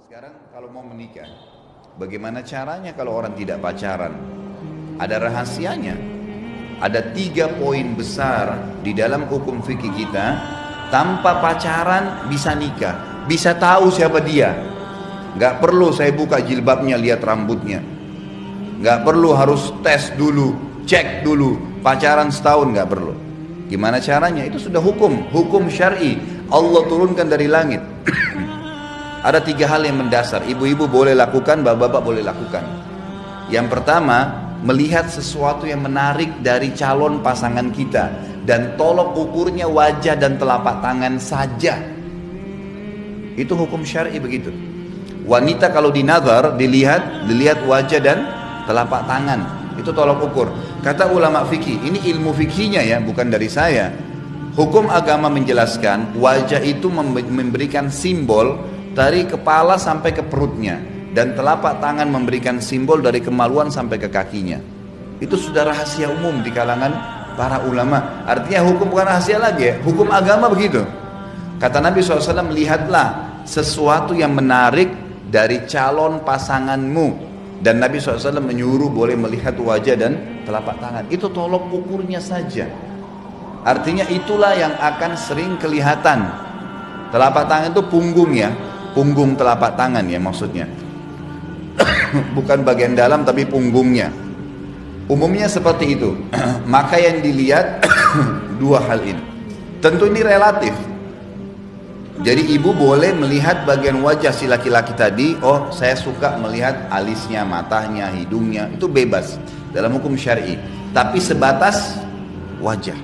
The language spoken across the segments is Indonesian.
Sekarang kalau mau menikah, bagaimana caranya kalau orang tidak pacaran? Ada rahasianya. Ada 3 poin besar di dalam hukum fikih kita. Tanpa pacaran bisa nikah, bisa tahu siapa dia. Gak perlu saya buka jilbabnya lihat rambutnya. Gak perlu harus tes dulu, cek dulu. Pacaran setahun gak perlu. Gimana caranya? Itu sudah hukum syar'i. Allah turunkan dari langit. Ada 3 hal yang mendasar. Ibu-ibu boleh lakukan, bapak-bapak boleh lakukan. Yang pertama, melihat sesuatu yang menarik dari calon pasangan kita, dan tolok ukurnya wajah dan telapak tangan saja. Itu hukum syar'i begitu. Wanita kalau dinazar dilihat wajah dan telapak tangan. Itu tolok ukur. Kata ulama fikih, ini ilmu fikihnya ya, bukan dari saya. Hukum agama menjelaskan wajah itu memberikan simbol dari kepala sampai ke perutnya, dan telapak tangan memberikan simbol dari kemaluan sampai ke kakinya. Itu sudah rahasia umum di kalangan para ulama. Artinya hukum bukan rahasia lagi ya, hukum agama begitu. Kata Nabi SAW, lihatlah sesuatu yang menarik dari calon pasanganmu. Dan Nabi SAW menyuruh boleh melihat wajah dan telapak tangan. Itu tolok ukurnya saja. Artinya itulah yang akan sering kelihatan. Telapak tangan itu punggung ya, punggung telapak tangan ya maksudnya. Bukan bagian dalam tapi punggungnya. Umumnya seperti itu. Maka yang dilihat 2 hal ini. Tentu ini relatif. Jadi ibu boleh melihat bagian wajah si laki-laki tadi. Oh, saya suka melihat alisnya, matanya, hidungnya. Itu bebas dalam hukum syar'i. Tapi sebatas wajah.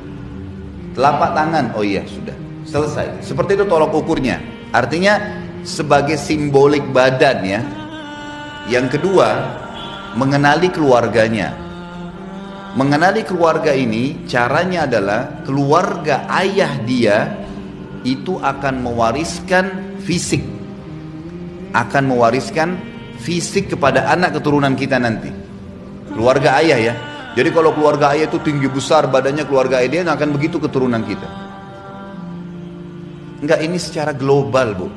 Telapak tangan, oh iya sudah selesai. Seperti itu tolok ukurnya. Artinya sebagai simbolik badan ya. Yang kedua, mengenali keluarganya. Mengenali keluarga ini caranya adalah keluarga ayah dia itu akan mewariskan fisik. Akan mewariskan fisik kepada anak keturunan kita nanti. Keluarga ayah ya. Jadi kalau keluarga ayah itu tinggi besar badannya, keluarga ayah dia akan begitu keturunan kita. Enggak, ini secara global bu.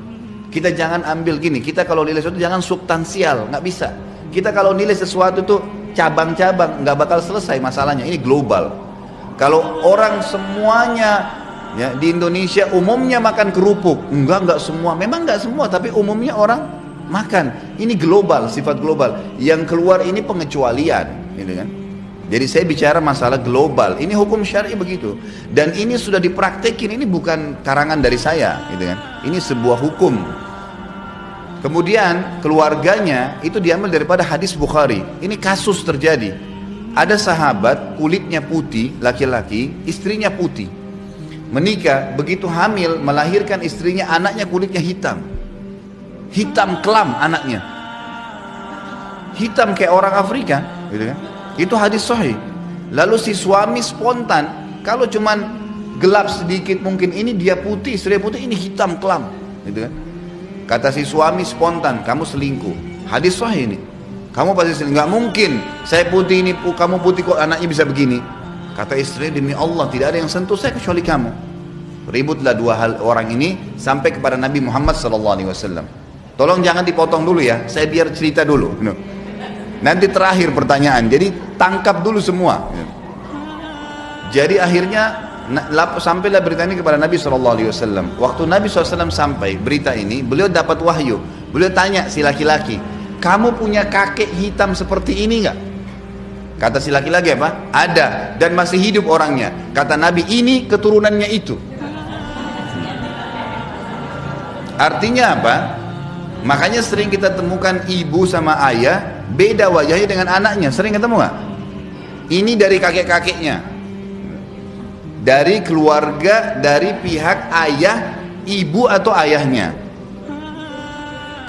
Kita jangan ambil gini, kita kalau nilai sesuatu jangan substansial, nggak bisa. Kita kalau nilai sesuatu itu cabang-cabang, nggak bakal selesai masalahnya. Ini global. Kalau orang semuanya ya, di Indonesia umumnya makan kerupuk, enggak semua, memang enggak semua, tapi umumnya orang makan. Ini global, sifat global. Yang keluar ini pengecualian, gitu kan? Jadi saya bicara masalah global. Ini hukum syar'i begitu. Dan ini sudah dipraktekin, ini bukan karangan dari saya, gitu kan? Ini sebuah hukum. Kemudian keluarganya itu diambil daripada hadis Bukhari. Ini kasus terjadi. Ada sahabat kulitnya putih, laki-laki, istrinya putih. Menikah, begitu hamil, melahirkan istrinya, anaknya kulitnya hitam. Hitam kelam anaknya. Hitam kayak orang Afrika, gitu kan? Itu hadis sahih. Lalu si suami spontan, kalau cuman gelap sedikit mungkin ini dia putih, istri putih, ini hitam kelam, gitu kan? Kata si suami spontan, kamu selingkuh. Hadis sahih ini. Kamu pasti selingkuh. Nggak mungkin. Saya putih ini, kamu putih kok anaknya bisa begini. Kata istri, demi Allah tidak ada yang sentuh saya kecuali kamu. Ributlah 2 orang ini sampai kepada Nabi Muhammad SAW. Tolong jangan dipotong dulu ya, saya biar cerita dulu. Nanti terakhir pertanyaan, jadi tangkap dulu semua. Jadi akhirnya sampailah berita ini kepada Nabi SAW. Waktu Nabi SAW sampai berita ini, beliau dapat wahyu. Beliau tanya si laki-laki, kamu punya kakek hitam seperti ini nggak? Kata si laki-laki apa? Ada, dan masih hidup orangnya. Kata Nabi, ini keturunannya itu. Artinya apa? Makanya sering kita temukan ibu sama ayah beda wajahnya dengan anaknya. Sering ketemu nggak? Ini dari kakek-kakeknya, dari keluarga, dari pihak ayah, ibu atau ayahnya.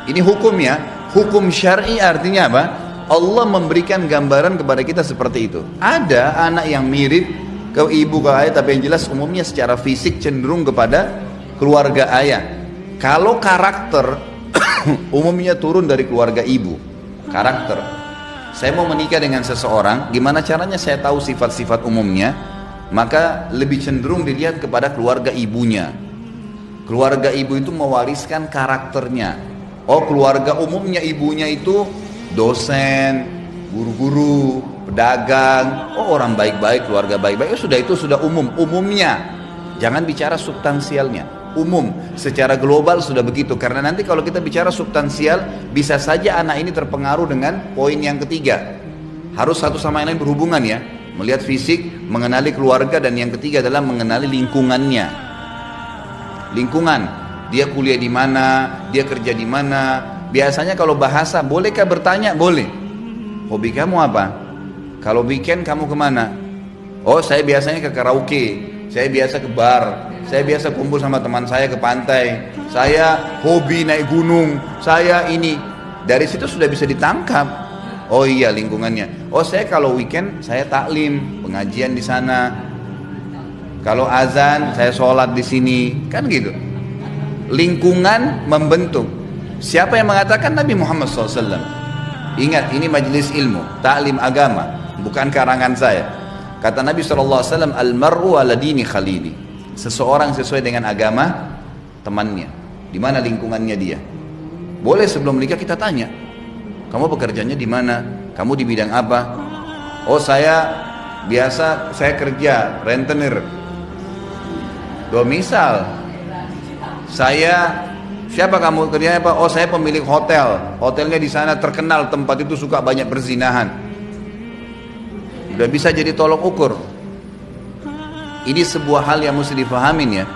Ini hukum ya. Hukum syar'i artinya apa? Allah memberikan gambaran kepada kita seperti itu. Ada anak yang mirip ke ibu ke ayah, tapi yang jelas umumnya secara fisik cenderung kepada keluarga ayah. Kalau karakter umumnya turun dari keluarga ibu. Karakter. Saya mau menikah dengan seseorang, gimana caranya saya tahu sifat-sifat umumnya? Maka lebih cenderung dilihat kepada keluarga ibunya. Keluarga ibu itu mewariskan karakternya. Oh, keluarga umumnya ibunya itu dosen, guru-guru, pedagang. Oh, orang baik-baik, keluarga baik-baik. Sudah, itu sudah umum, umumnya. Jangan bicara substansialnya. Umum, secara global sudah begitu. Karena nanti kalau kita bicara substansial, bisa saja anak ini terpengaruh dengan poin yang ketiga. Harus satu sama yang lain berhubungan ya. Melihat fisik, mengenali keluarga, dan yang ketiga adalah mengenali lingkungannya. Lingkungan, dia kuliah di mana, dia kerja di mana. Biasanya kalau bahasa, bolehkah bertanya? Boleh. Hobi kamu apa? Kalau weekend kamu kemana? Oh, saya biasanya ke karaoke, saya biasa ke bar, saya biasa kumpul sama teman saya ke pantai, saya hobi naik gunung, saya ini. Dari situ sudah bisa ditangkap. Oh iya, lingkungannya. Oh, saya kalau weekend saya taklim, pengajian di sana. Kalau azan saya sholat di sini, kan gitu. Lingkungan membentuk. Siapa yang mengatakan? Nabi Muhammad SAW. Ingat, ini majelis ilmu, taklim agama, bukan karangan saya. Kata Nabi SAW, Al-mar'u ala dini khalili. Seseorang sesuai dengan agama temannya. Di mana lingkungannya dia. Boleh sebelum menikah kita tanya, kamu bekerjanya di mana? Kamu di bidang apa? Oh, saya kerja rentenir. Misal, siapa kamu kerjanya apa? Oh, saya pemilik hotel. Hotelnya di sana terkenal, tempat itu suka banyak berzinahan. Udah bisa jadi tolok ukur. Ini sebuah hal yang mesti difahamin ya.